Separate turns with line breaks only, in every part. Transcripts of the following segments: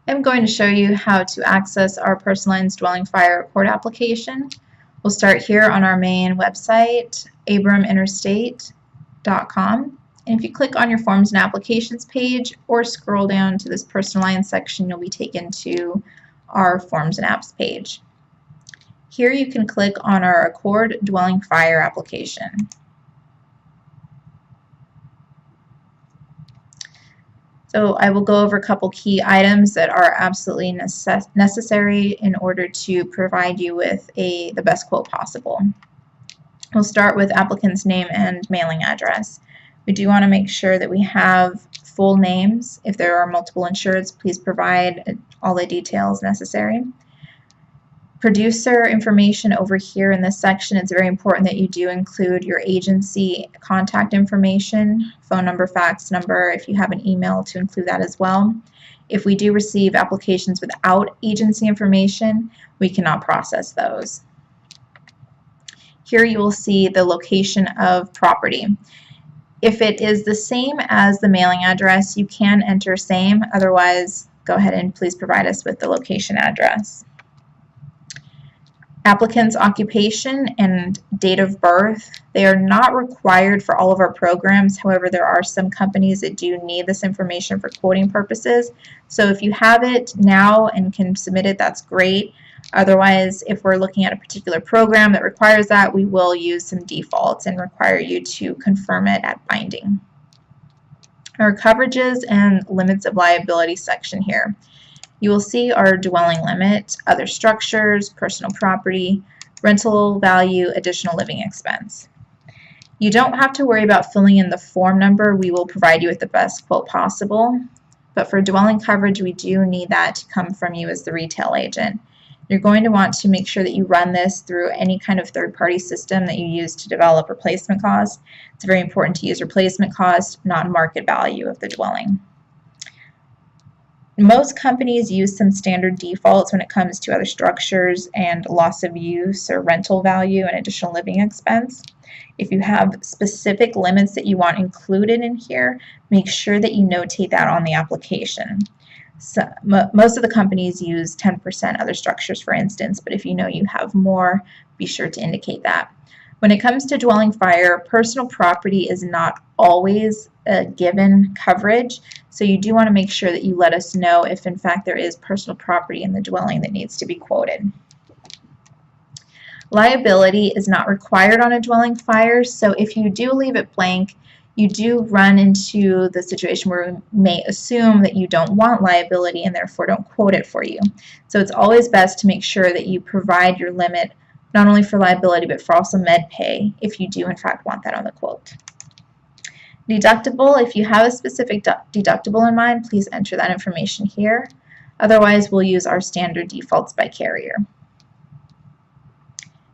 I'm going to show you how to access our personalized dwelling fire ACORD application. We'll start here on our main website, abraminterstate.com. And if you click on your Forms and Applications page or scroll down to this Personal Lines section, you'll be taken to our Forms and Apps page. Here you can click on our ACORD Dwelling Fire application. So I will go over a couple key items that are absolutely necessary in order to provide you with the best quote possible. We'll start with applicant's name and mailing address. We do want to make sure that we have full names. If there are multiple insureds, please provide all the details necessary. Producer information over here in this section, it's very important that you do include your agency contact information, phone number, fax number, if you have an email, to include that as well. If we do receive applications without agency information, we cannot process those. Here you will see the location of property. If it is the same as the mailing address, you can enter same. Otherwise, go ahead and please provide us with the location address. Applicant's occupation and date of birth, they are not required for all of our programs. However, there are some companies that do need this information for quoting purposes. So if you have it now and can submit it, that's great. Otherwise, if we're looking at a particular program that requires that, we will use some defaults and require you to confirm it at binding. Our coverages and limits of liability section here. You will see our dwelling limit, other structures, personal property, rental value, additional living expense. You don't have to worry about filling in the form number. We will provide you with the best quote possible. But for dwelling coverage, we do need that to come from you as the retail agent. You're going to want to make sure that you run this through any kind of third-party system that you use to develop replacement cost. It's very important to use replacement cost, not market value of the dwelling. Most companies use some standard defaults when it comes to other structures and loss of use or rental value and additional living expense. If you have specific limits that you want included in here, make sure that you notate that on the application. So, most of the companies use 10% other structures, for instance, but if you know you have more, be sure to indicate that. When it comes to dwelling fire, personal property is not always a given coverage, so you do want to make sure that you let us know if in fact there is personal property in the dwelling that needs to be quoted. Liability is not required on a dwelling fire, so if you do leave it blank, you do run into the situation where we may assume that you don't want liability and therefore don't quote it for you. So it's always best to make sure that you provide your limit not only for liability but for also med pay if you do in fact want that on the quote. Deductible, if you have a specific deductible in mind, please enter that information here. Otherwise, we'll use our standard defaults by carrier.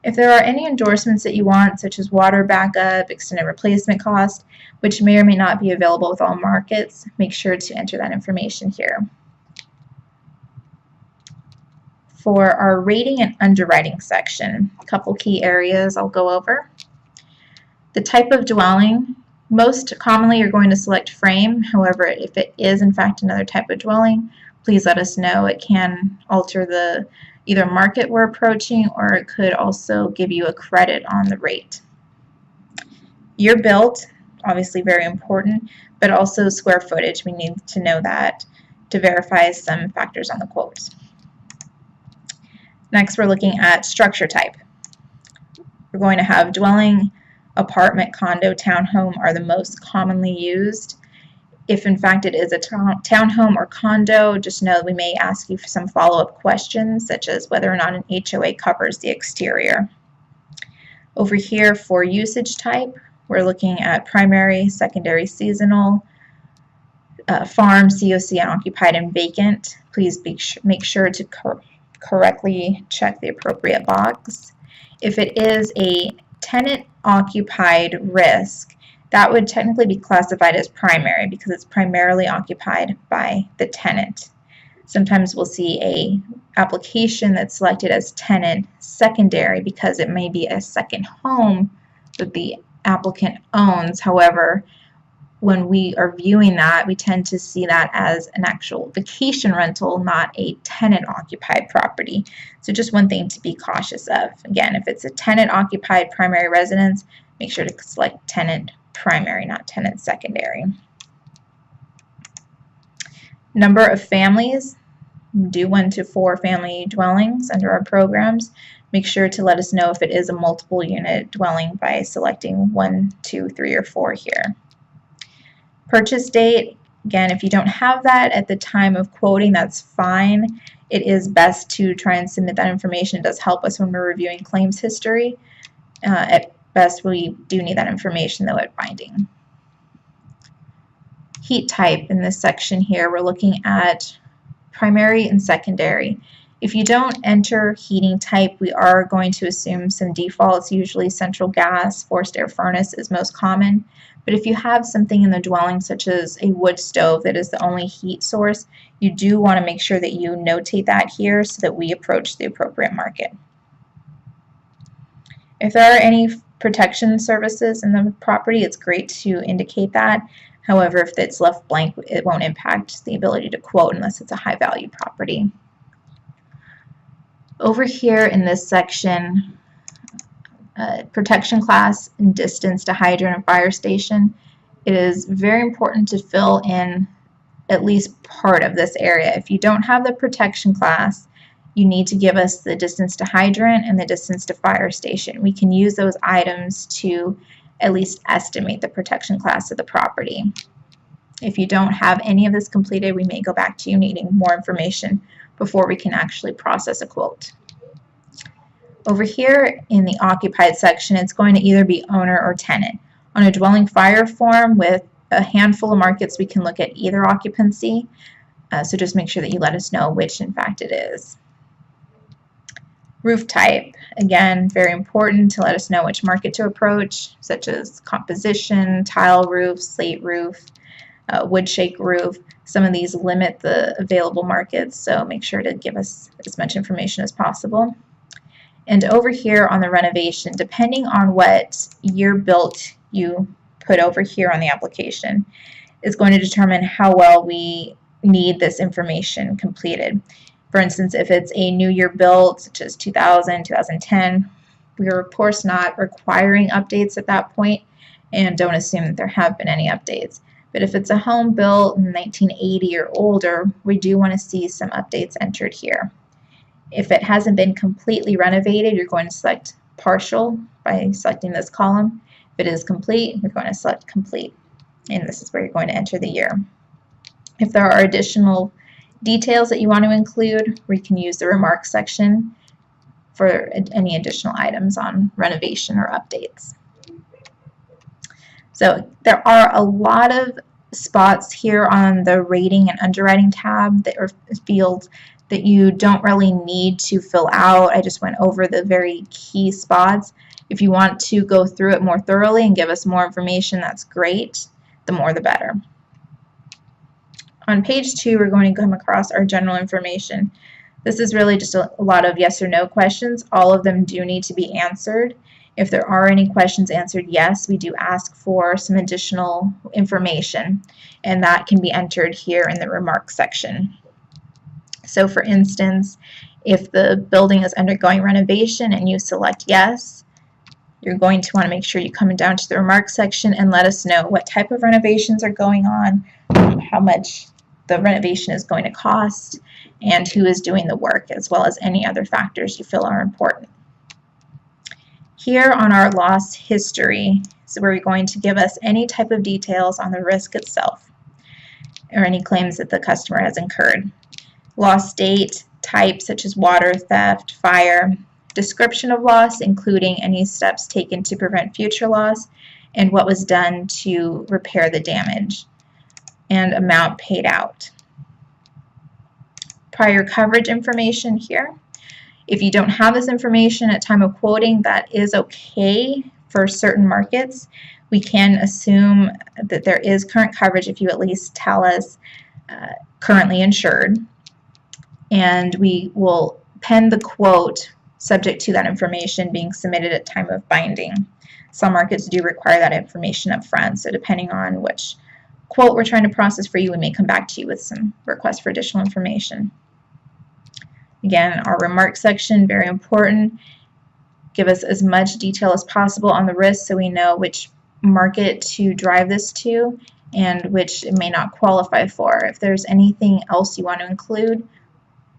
If there are any endorsements that you want, such as water backup, extended replacement cost, which may or may not be available with all markets, make sure to enter that information here. For our rating and underwriting section, a couple key areas I'll go over. The type of dwelling. Most commonly you're going to select frame. However, if it is in fact another type of dwelling, please let us know. It can alter the either market we're approaching, or it could also give you a credit on the rate. Year built, obviously very important, but also square footage. We need to know that to verify some factors on the quotes. Next, we're looking at structure type. We're going to have dwelling, apartment, condo, townhome are the most commonly used. If in fact it is a townhome or condo, just know that we may ask you for some follow-up questions, such as whether or not an HOA covers the exterior. Over here for usage type, we're looking at primary, secondary, seasonal, farm, COC, unoccupied, and vacant. Please make sure to correctly check the appropriate box. If it is a tenant-occupied risk, that would technically be classified as primary because it's primarily occupied by the tenant. Sometimes we'll see a application that's selected as tenant secondary because it may be a second home that the applicant owns. However, when we are viewing that, we tend to see that as an actual vacation rental, not a tenant-occupied property. So just one thing to be cautious of. Again, if it's a tenant-occupied primary residence, make sure to select tenant primary, not tenant secondary. Number of families. Do 1 to 4 family dwellings under our programs. Make sure to let us know if it is a multiple unit dwelling by selecting 1, 2, 3, or 4 here. Purchase date, again, if you don't have that at the time of quoting, that's fine. It is best to try and submit that information. It does help us when we're reviewing claims history. At best, we do need that information though at binding. Heat type in this section here, we're looking at primary and secondary. If you don't enter heating type, we are going to assume some defaults. Usually central gas, forced air furnace is most common. But if you have something in the dwelling such as a wood stove that is the only heat source, you do want to make sure that you notate that here so that we approach the appropriate market. If there are any protection services in the property, it's great to indicate that. However, if it's left blank, it won't impact the ability to quote unless it's a high value property. Over here in this section, protection class and distance to hydrant and fire station, it is very important to fill in at least part of this area. If you don't have the protection class, you need to give us the distance to hydrant and the distance to fire station. We can use those items to at least estimate the protection class of the property. If you don't have any of this completed, we may go back to you needing more information before we can actually process a quote. Over here in the occupied section, it's going to either be owner or tenant. On a dwelling fire form with a handful of markets, we can look at either occupancy. So just make sure that you let us know which in fact it is. Roof type, again, very important to let us know which market to approach, such as composition, tile roof, slate roof, wood shake roof. Some of these limit the available markets, so make sure to give us as much information as possible. And over here on the renovation, depending on what year built you put over here on the application, is going to determine how well we need this information completed. For instance, if it's a new year built, such as 2000, 2010, we are of course not requiring updates at that point, and don't assume that there have been any updates. But if it's a home built in 1980 or older, we do want to see some updates entered here. If it hasn't been completely renovated, you're going to select partial by selecting this column. If it is complete, you're going to select complete, and this is where you're going to enter the year. If there are additional details that you want to include, we can use the remarks section for any additional items on renovation or updates. So there are a lot of spots here on the rating and underwriting tab that are fields that you don't really need to fill out. I just went over the very key spots. If you want to go through it more thoroughly and give us more information, that's great. The more the better. On page 2, we're going to come across our general information. This is really just a lot of yes or no questions. All of them do need to be answered. If there are any questions answered yes, we do ask for some additional information, and that can be entered here in the remarks section. So for instance, if the building is undergoing renovation and you select yes, you're going to want to make sure you come down to the remarks section and let us know what type of renovations are going on, how much the renovation is going to cost, and who is doing the work, as well as any other factors you feel are important. Here on our loss history is where you're going to give us any type of details on the risk itself or any claims that the customer has incurred. Loss date, type such as water, theft, fire, description of loss including any steps taken to prevent future loss, and what was done to repair the damage, and amount paid out. Prior coverage information here. If you don't have this information at time of quoting, that is okay for certain markets. We can assume that there is current coverage if you at least tell us currently insured, and we will pen the quote subject to that information being submitted at time of binding. Some markets do require that information up front, so depending on which quote we're trying to process for you, we may come back to you with some requests for additional information. Again, our remarks section, very important. Give us as much detail as possible on the risk so we know which market to drive this to and which it may not qualify for. If there's anything else you want to include,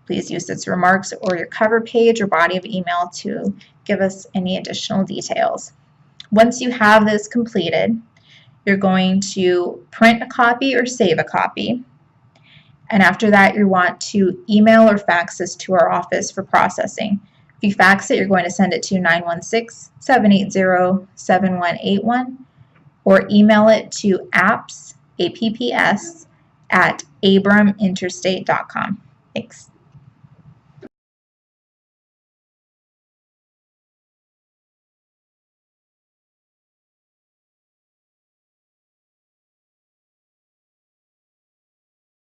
please use its remarks or your cover page or body of email to give us any additional details. Once you have this completed, you're going to print a copy or save a copy. And after that, you want to email or fax this to our office for processing. If you fax it, you're going to send it to 916-780-7181 or email it to apps, APPS, at abraminterstate.com. Thanks.